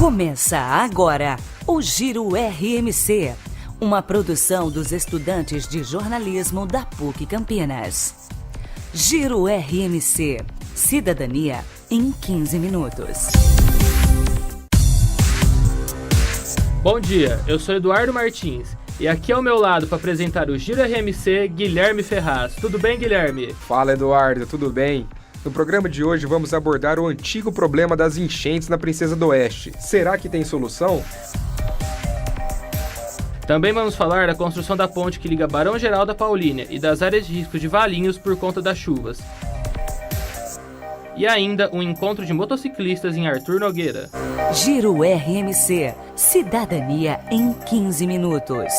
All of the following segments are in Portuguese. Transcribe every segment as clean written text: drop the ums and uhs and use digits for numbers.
Começa agora o Giro RMC, uma produção dos estudantes de jornalismo da PUC Campinas. Giro RMC, cidadania em 15 minutos. Bom dia, eu sou Eduardo Martins e aqui ao meu lado para apresentar o Giro RMC, Guilherme Ferraz. Tudo bem, Guilherme? Fala, Eduardo, tudo bem? No programa de hoje vamos abordar o antigo problema das enchentes na Princesa do Oeste. Será que tem solução? Também vamos falar da construção da ponte que liga Barão Geraldo a Paulínia e das áreas de risco de Valinhos por conta das chuvas. E ainda um encontro de motociclistas em Arthur Nogueira. Giro RMC, cidadania em 15 minutos.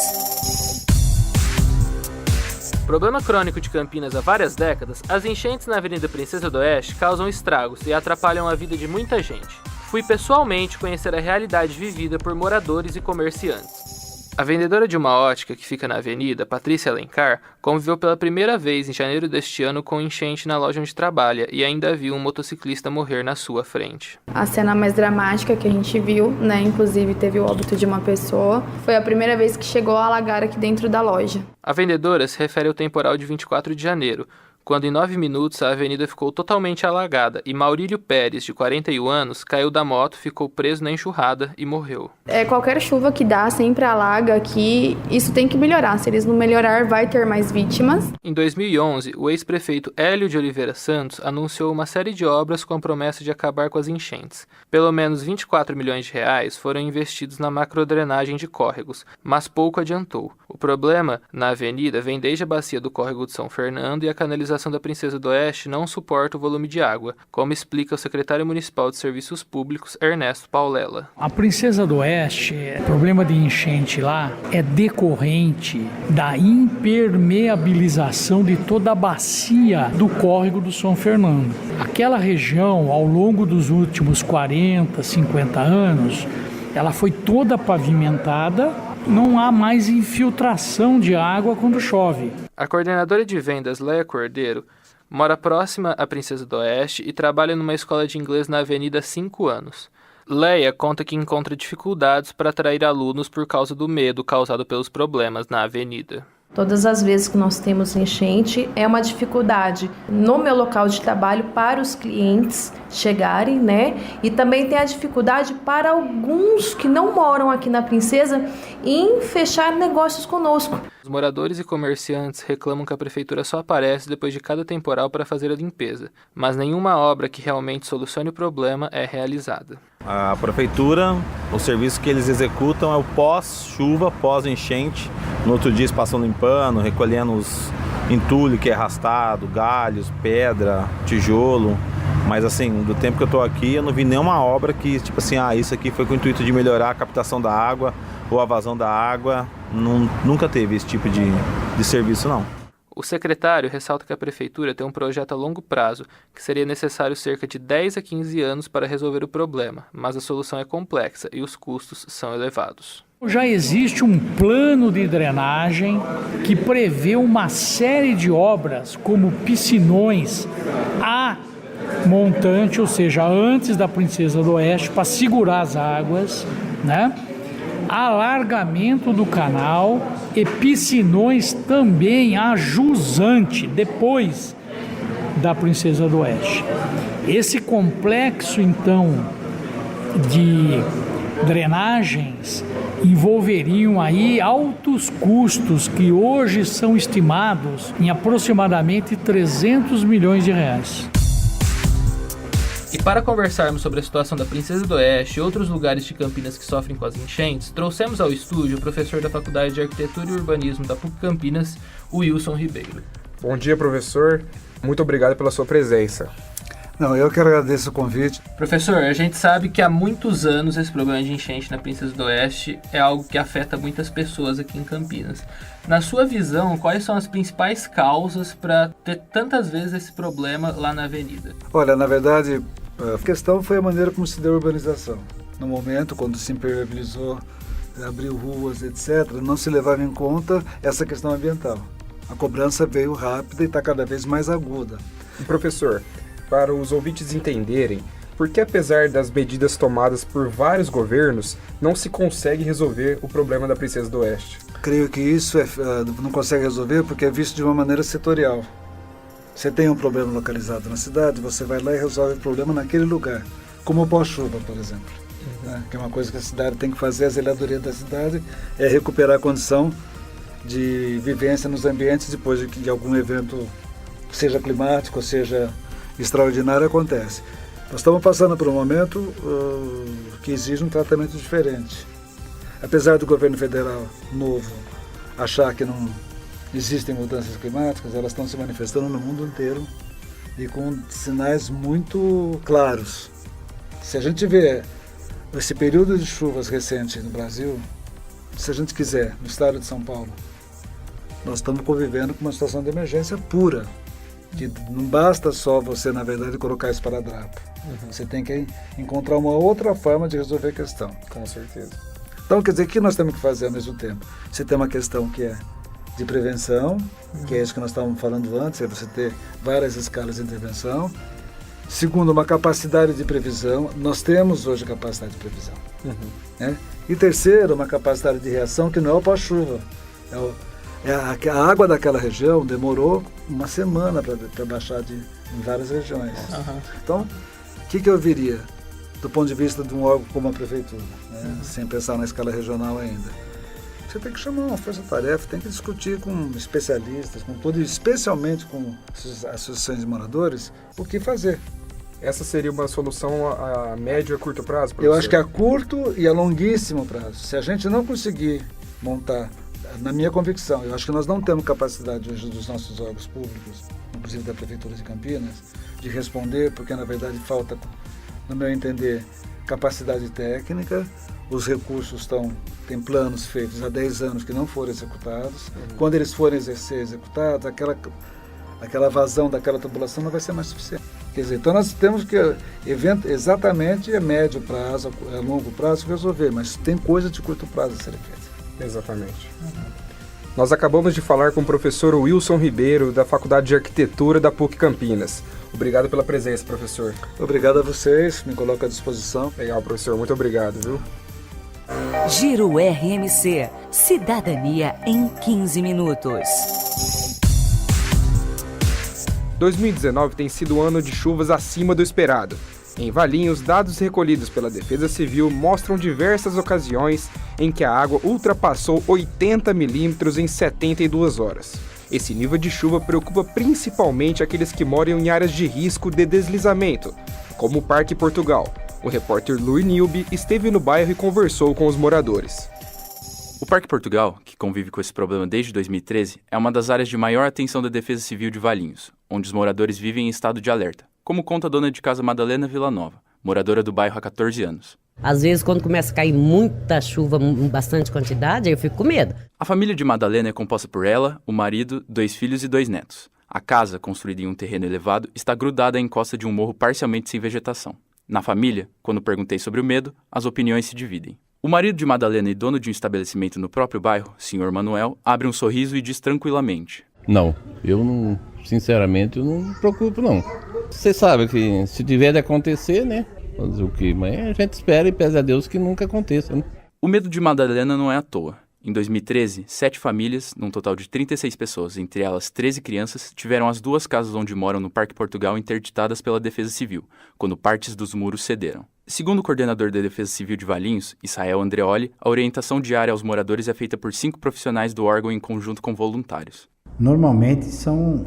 Problema crônico de Campinas há várias décadas, as enchentes na Avenida Princesa do Oeste causam estragos e atrapalham a vida de muita gente. Fui pessoalmente conhecer a realidade vivida por moradores e comerciantes. A vendedora de uma ótica que fica na avenida, Patrícia Alencar, conviveu pela primeira vez em janeiro deste ano com enchente na loja onde trabalha e ainda viu um motociclista morrer na sua frente. A cena mais dramática que a gente viu, inclusive teve o óbito de uma pessoa, foi a primeira vez que chegou a alagar aqui dentro da loja. A vendedora se refere ao temporal de 24 de janeiro, quando em 9 minutos a avenida ficou totalmente alagada e Maurílio Pérez, de 41 anos, caiu da moto, ficou preso na enxurrada e morreu. Qualquer chuva que dá sempre alaga aqui, isso tem que melhorar. Se eles não melhorar, vai ter mais vítimas. Em 2011, o ex-prefeito Hélio de Oliveira Santos anunciou uma série de obras com a promessa de acabar com as enchentes. Pelo menos 24 milhões de reais foram investidos na macrodrenagem de córregos, mas pouco adiantou. O problema na avenida vem desde a bacia do córrego de São Fernando e a canalização da Princesa do Oeste não suporta o volume de água, como explica o secretário municipal de Serviços Públicos, Ernesto Paulela. A Princesa do Oeste, o problema de enchente lá é decorrente da impermeabilização de toda a bacia do córrego do São Fernando. Aquela região, ao longo dos últimos 40, 50 anos, ela foi toda pavimentada. Não há mais infiltração de água quando chove. A coordenadora de vendas, Leia Cordeiro, mora próxima à Princesa do Oeste e trabalha numa escola de inglês na avenida há 5 anos. Leia conta que encontra dificuldades para atrair alunos por causa do medo causado pelos problemas na avenida. Todas as vezes que nós temos enchente, é uma dificuldade no meu local de trabalho para os clientes chegarem, E também tem a dificuldade para alguns que não moram aqui na Princesa em fechar negócios conosco. Os moradores e comerciantes reclamam que a prefeitura só aparece depois de cada temporal para fazer a limpeza, mas nenhuma obra que realmente solucione o problema é realizada. A prefeitura, o serviço que eles executam é o pós-chuva, pós-enchente. No outro dia eles passam limpando, recolhendo os entulho que é arrastado, galhos, pedra, tijolo. Mas assim, do tempo que eu estou aqui, eu não vi nenhuma obra que, isso aqui foi com o intuito de melhorar a captação da água ou a vazão da água. Nunca teve esse tipo de serviço, não. O secretário ressalta que a prefeitura tem um projeto a longo prazo, que seria necessário cerca de 10 a 15 anos para resolver o problema, mas a solução é complexa e os custos são elevados. Já existe um plano de drenagem que prevê uma série de obras, como piscinões a montante, ou seja, antes da Princesa do Oeste, para segurar as águas, alargamento do canal e piscinões também a jusante, depois da Princesa do Oeste. Esse complexo, então, de drenagens envolveriam aí altos custos que hoje são estimados em aproximadamente 300 milhões de reais. E para conversarmos sobre a situação da Princesa do Oeste e outros lugares de Campinas que sofrem com as enchentes, trouxemos ao estúdio o professor da Faculdade de Arquitetura e Urbanismo da PUC Campinas, o Wilson Ribeiro. Bom dia, professor. Muito obrigado pela sua presença. Eu que agradeço o convite. Professor, a gente sabe que há muitos anos esse problema de enchente na Princesa do Oeste é algo que afeta muitas pessoas aqui em Campinas. Na sua visão, quais são as principais causas para ter tantas vezes esse problema lá na avenida? Olha, na verdade, a questão foi a maneira como se deu a urbanização. No momento, quando se impermeabilizou, abriu ruas, etc., não se levava em conta essa questão ambiental. A cobrança veio rápida e está cada vez mais aguda. Professor, para os ouvintes entenderem, por que, apesar das medidas tomadas por vários governos, não se consegue resolver o problema da Princesa do Oeste? Creio que isso não consegue resolver porque é visto de uma maneira setorial. Você tem um problema localizado na cidade, você vai lá e resolve o problema naquele lugar, como o pós-chuva, por exemplo. Que é uma coisa que a cidade tem que fazer, a zeladoria da cidade é recuperar a condição de vivência nos ambientes depois de algum evento, seja climático, seja extraordinário, acontece. Nós estamos passando por um momento que exige um tratamento diferente. Apesar do governo federal novo achar que não existem mudanças climáticas, elas estão se manifestando no mundo inteiro e com sinais muito claros. Se a gente vê esse período de chuvas recente no Brasil, se a gente quiser, no estado de São Paulo, nós estamos convivendo com uma situação de emergência pura, que não basta só você, na verdade, colocar esparadrapo. Você tem que encontrar uma outra forma de resolver a questão. Com certeza. Então, quer dizer, o que nós temos que fazer ao mesmo tempo? Você tem uma questão que é de prevenção, que é isso que nós estávamos falando antes, é você ter várias escalas de intervenção. Segundo, uma capacidade de previsão. Nós temos hoje capacidade de previsão. Né? E terceiro, uma capacidade de reação que não é o pós-chuva. A água daquela região demorou uma semana para baixar em várias regiões. Então, o que eu viria do ponto de vista de um órgão como a prefeitura, né? Sem pensar na escala regional ainda? Você tem que chamar uma força-tarefa, tem que discutir com especialistas, com todos, especialmente com as associações de moradores, o que fazer. Essa seria uma solução a médio e a curto prazo, professor? Eu acho que a curto e a longuíssimo prazo. Se a gente não conseguir montar, na minha convicção, eu acho que nós não temos capacidade hoje dos nossos órgãos públicos, inclusive da Prefeitura de Campinas, de responder, porque na verdade falta, no meu entender, capacidade técnica. Os recursos tem planos feitos há 10 anos que não foram executados. Quando eles forem ser executados, aquela vazão daquela tubulação não vai ser mais suficiente. Quer dizer, então nós temos que exatamente a médio prazo, a longo prazo resolver, mas tem coisa de curto prazo a ser feita. Exatamente. Nós acabamos de falar com o professor Wilson Ribeiro, da Faculdade de Arquitetura da PUC Campinas. Obrigado pela presença, professor. Obrigado a vocês, me coloco à disposição. Legal, professor, muito obrigado, viu? Giro RMC, cidadania em 15 minutos. 2019 tem sido um ano de chuvas acima do esperado. Em Valinhos, dados recolhidos pela Defesa Civil mostram diversas ocasiões em que a água ultrapassou 80 milímetros em 72 horas. Esse nível de chuva preocupa principalmente aqueles que moram em áreas de risco de deslizamento, como o Parque Portugal. O repórter Luiz Nilby esteve no bairro e conversou com os moradores. O Parque Portugal, que convive com esse problema desde 2013, é uma das áreas de maior atenção da Defesa Civil de Valinhos, onde os moradores vivem em estado de alerta, como conta a dona de casa Madalena Villanova, moradora do bairro há 14 anos. Às vezes, quando começa a cair muita chuva, bastante quantidade, eu fico com medo. A família de Madalena é composta por ela, o marido, 2 filhos e 2 netos. A casa, construída em um terreno elevado, está grudada à encosta de um morro parcialmente sem vegetação. Na família, quando perguntei sobre o medo, as opiniões se dividem. O marido de Madalena e dono de um estabelecimento no próprio bairro, Sr. Manuel, abre um sorriso e diz tranquilamente: Não, eu não, sinceramente, eu não me preocupo não. Você sabe que se tiver de acontecer, né, fazer o quê? Mas a gente espera e pede a Deus que nunca aconteça, né? O medo de Madalena não é à toa. Em 2013, 7 famílias, num total de 36 pessoas, entre elas 13 crianças, tiveram as 2 casas onde moram no Parque Portugal interditadas pela Defesa Civil, quando partes dos muros cederam. Segundo o coordenador da Defesa Civil de Valinhos, Israel Andreoli, a orientação diária aos moradores é feita por 5 profissionais do órgão em conjunto com voluntários. Normalmente são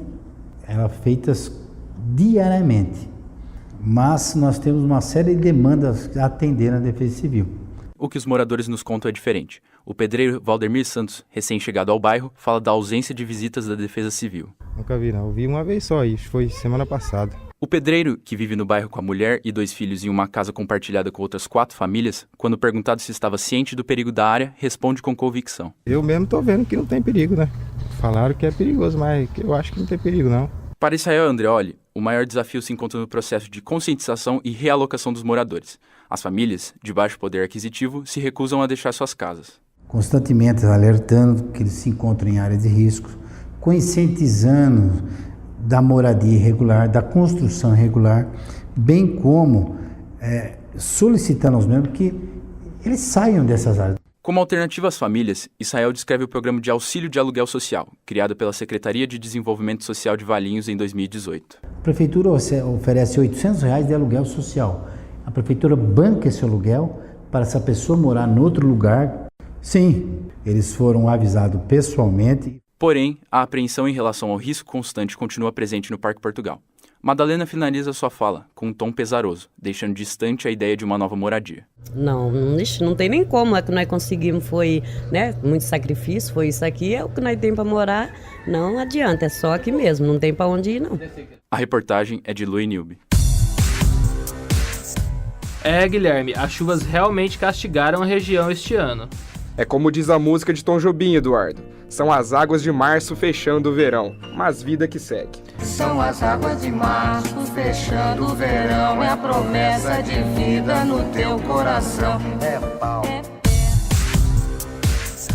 feitas diariamente, mas nós temos uma série de demandas a atender na Defesa Civil. O que os moradores nos contam é diferente. O pedreiro Valdemir Santos, recém-chegado ao bairro, fala da ausência de visitas da Defesa Civil. Nunca vi, não. Eu vi uma vez só, isso foi semana passada. O pedreiro, que vive no bairro com a mulher e 2 filhos em uma casa compartilhada com outras 4 famílias, quando perguntado se estava ciente do perigo da área, responde com convicção: Eu mesmo tô vendo que não tem perigo, né? Falaram que é perigoso, mas eu acho que não tem perigo, não. Para Israel Andreoli, o maior desafio se encontra no processo de conscientização e realocação dos moradores. As famílias, de baixo poder aquisitivo, se recusam a deixar suas casas. Constantemente alertando que eles se encontram em áreas de risco, conscientizando da moradia irregular, da construção irregular, bem como solicitando aos membros que eles saiam dessas áreas. Como alternativa às famílias, Israel descreve o programa de auxílio de aluguel social, criado pela Secretaria de Desenvolvimento Social de Valinhos em 2018. A Prefeitura oferece R$ 800 de aluguel social. A Prefeitura banca esse aluguel para essa pessoa morar em outro lugar. Sim, eles foram avisados pessoalmente. Porém, a apreensão em relação ao risco constante continua presente no Parque Portugal. Madalena finaliza sua fala com um tom pesaroso, deixando distante a ideia de uma nova moradia. Não tem nem como. É que nós conseguimos, foi muito sacrifício, foi isso aqui, é o que nós temos para morar. Não adianta, é só aqui mesmo, não tem para onde ir não. A reportagem é de Lui Nilbe. Guilherme, as chuvas realmente castigaram a região este ano. É como diz a música de Tom Jobim, Eduardo. São as águas de março fechando o verão, mas vida que segue. São as águas de março fechando o verão, é a promessa de vida no teu coração. É pau.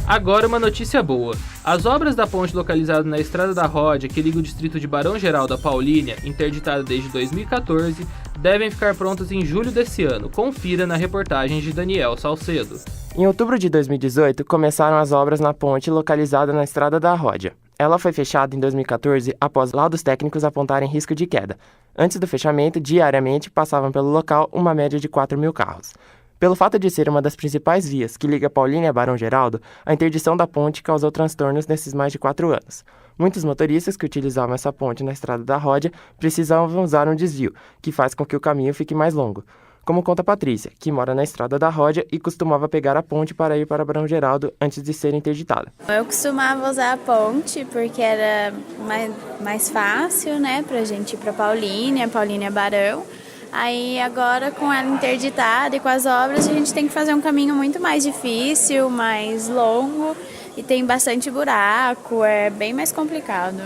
Agora uma notícia boa. As obras da ponte localizada na Estrada da Ródia, que liga o distrito de Barão Geraldo a Paulínia, interditada desde 2014, devem ficar prontas em julho desse ano. Confira na reportagem de Daniel Salcedo. Em outubro de 2018, começaram as obras na ponte localizada na Estrada da Ródia. Ela foi fechada em 2014 após laudos técnicos apontarem risco de queda. Antes do fechamento, diariamente passavam pelo local uma média de 4.000 carros. Pelo fato de ser uma das principais vias que liga Paulínia a Barão Geraldo, a interdição da ponte causou transtornos nesses mais de 4 anos. Muitos motoristas que utilizavam essa ponte na Estrada da Ródia precisavam usar um desvio, que faz com que o caminho fique mais longo. Como conta Patrícia, que mora na Estrada da Ródia e costumava pegar a ponte para ir para Barão Geraldo antes de ser interditada. Eu costumava usar a ponte porque era mais fácil, pra gente ir para Paulínia Barão. Aí agora com ela interditada e com as obras a gente tem que fazer um caminho muito mais difícil, mais longo e tem bastante buraco, é bem mais complicado.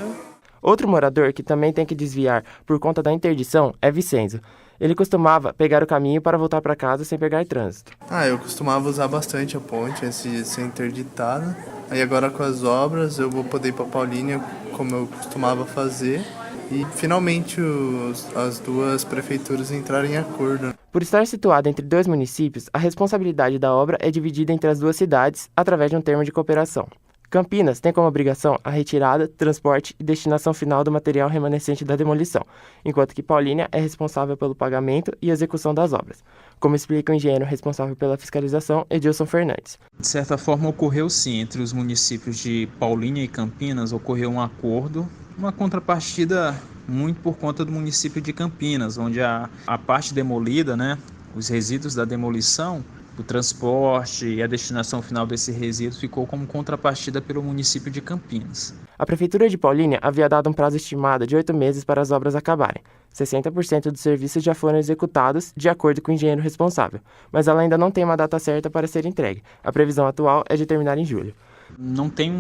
Outro morador que também tem que desviar por conta da interdição é Vicenzo. Ele costumava pegar o caminho para voltar para casa sem pegar trânsito. Eu costumava usar bastante a ponte antes de ser interditada. Aí agora com as obras eu vou poder ir para Paulínia como eu costumava fazer. E finalmente as duas prefeituras entraram em acordo. Por estar situada entre 2 municípios, a responsabilidade da obra é dividida entre as 2 cidades através de um termo de cooperação. Campinas tem como obrigação a retirada, transporte e destinação final do material remanescente da demolição, enquanto que Paulínia é responsável pelo pagamento e execução das obras, como explica o engenheiro responsável pela fiscalização, Edilson Fernandes. De certa forma, ocorreu sim, entre os municípios de Paulínia e Campinas, ocorreu um acordo, uma contrapartida muito por conta do município de Campinas, onde a parte demolida, os resíduos da demolição, o transporte e a destinação final desse resíduo ficou como contrapartida pelo município de Campinas. A Prefeitura de Paulínia havia dado um prazo estimado de 8 meses para as obras acabarem. 60% dos serviços já foram executados, de acordo com o engenheiro responsável, mas ela ainda não tem uma data certa para ser entregue. A previsão atual é de terminar em julho. Não tem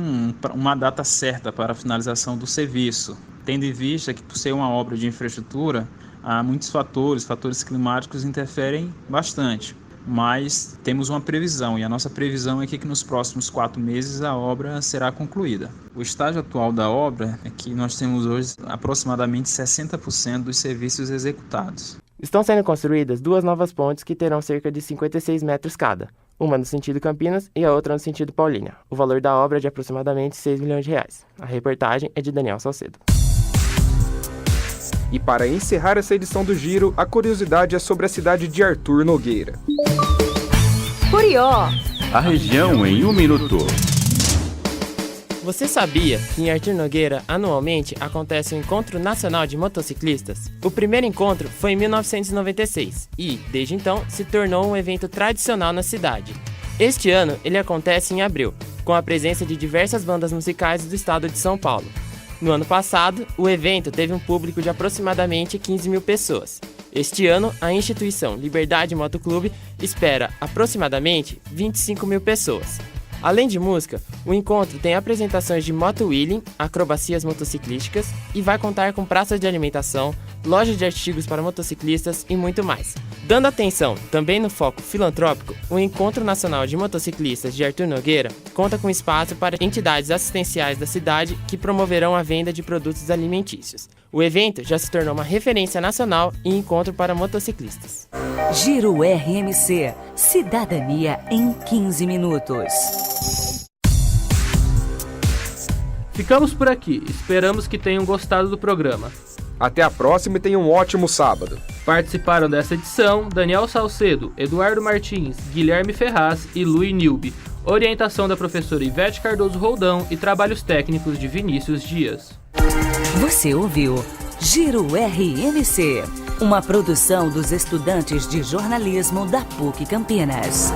uma data certa para a finalização do serviço, tendo em vista que, por ser uma obra de infraestrutura, há muitos fatores climáticos interferem bastante. Mas temos uma previsão, e a nossa previsão é que nos próximos 4 meses a obra será concluída. O estágio atual da obra é que nós temos hoje aproximadamente 60% dos serviços executados. Estão sendo construídas 2 novas pontes que terão cerca de 56 metros cada, uma no sentido Campinas e a outra no sentido Paulínia. O valor da obra é de aproximadamente R$6 milhões. A reportagem é de Daniel Salcedo. E para encerrar essa edição do Giro, a curiosidade é sobre a cidade de Arthur Nogueira. Curió! A região em 1 minuto. Você sabia que em Arthur Nogueira, anualmente, acontece o Encontro Nacional de Motociclistas? O primeiro encontro foi em 1996 e, desde então, se tornou um evento tradicional na cidade. Este ano, ele acontece em abril, com a presença de diversas bandas musicais do estado de São Paulo. No ano passado, o evento teve um público de aproximadamente 15 mil pessoas. Este ano, a instituição Liberdade Motoclube espera aproximadamente 25 mil pessoas. Além de música, o encontro tem apresentações de moto-wheeling, acrobacias motociclísticas e vai contar com praças de alimentação, lojas de artigos para motociclistas e muito mais. Dando atenção também no foco filantrópico, o Encontro Nacional de Motociclistas de Arthur Nogueira conta com espaço para entidades assistenciais da cidade que promoverão a venda de produtos alimentícios. O evento já se tornou uma referência nacional e encontro para motociclistas. Giro RMC. Cidadania em 15 minutos. Ficamos por aqui. Esperamos que tenham gostado do programa. Até a próxima e tenham um ótimo sábado. Participaram dessa edição Daniel Salcedo, Eduardo Martins, Guilherme Ferraz e Luí Nilbe. Orientação da professora Ivete Cardoso Roldão e trabalhos técnicos de Vinícius Dias. Você ouviu Giro RMC, uma produção dos estudantes de jornalismo da PUC Campinas.